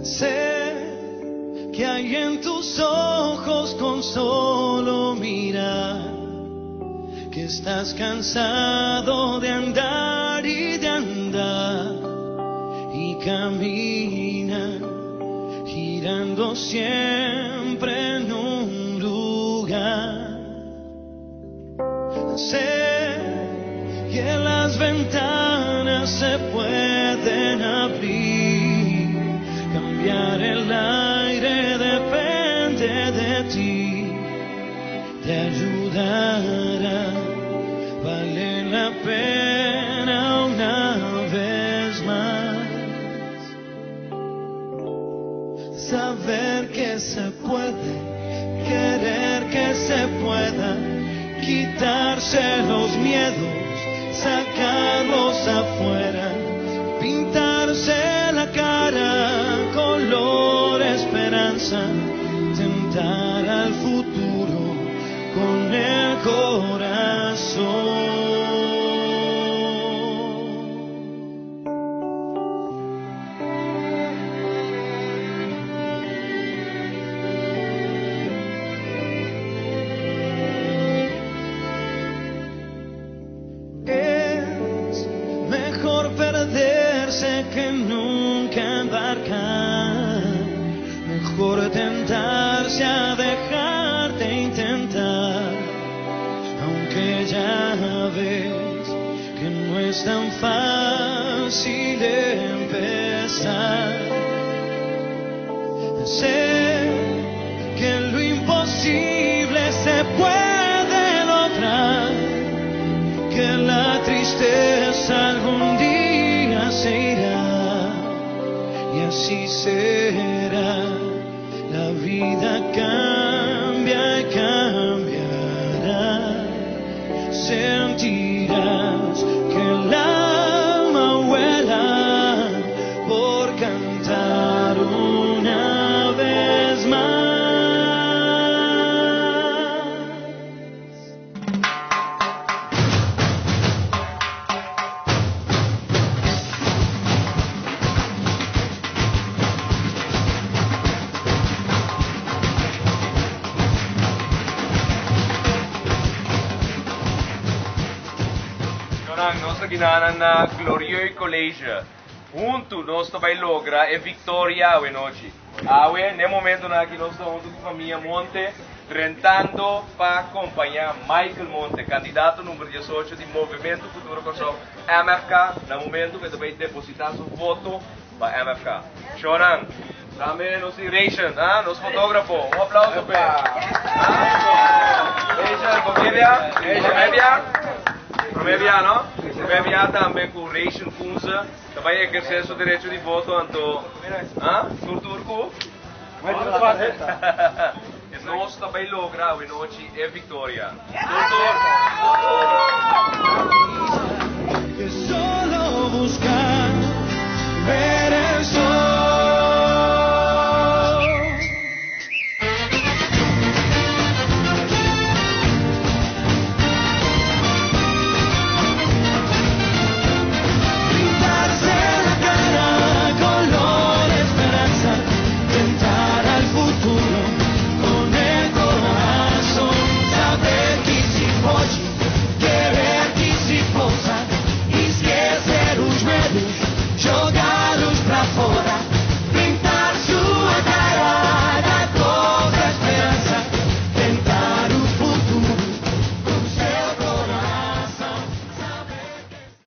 Sé que hay en tus ojos con solo mirar que estás cansado de andar y de andar y caminar girando siempre en un lugar. Sé que las ventanas se pueden abrir, cambiar el aire depende de ti, te ayudará, vale la pena una vez más. Saber que se puede, querer que se pueda, quitarse los miedos, sacarlos afuera, pintarse la cara color esperanza, tentar al futuro con el corazón. Perderse que nunca embarcar, mejor tentarse a dejar de intentar, aunque ya ves que no es tan fácil empezar. Sé que lo imposible se puede lograr, que la tristeza algún día se irá y así será. La vida cambia y cambiará. Sentirás que el alma vuela por cantar una vez más. Nós aqui na Glorieux College, junto nós também logra a vitória hoje noite. Hoje, no momento aqui nós estamos com a família Monte, tentando para acompanhar Michael Monte, candidato número 18 do Movimento Futuro Kosovo MFK, no momento que também depositar seu voto para MFK. Shonan, também nos Ration, nos fotógrafos, um aplauso para Ration, família, Promevia, no? Promevia também com o Ration Funza, também exercer seu direito de voto ante Turturco. E nós também logramos hoje noite a vitória. Que solo buscar ver el sol. Jogá-los pra fora.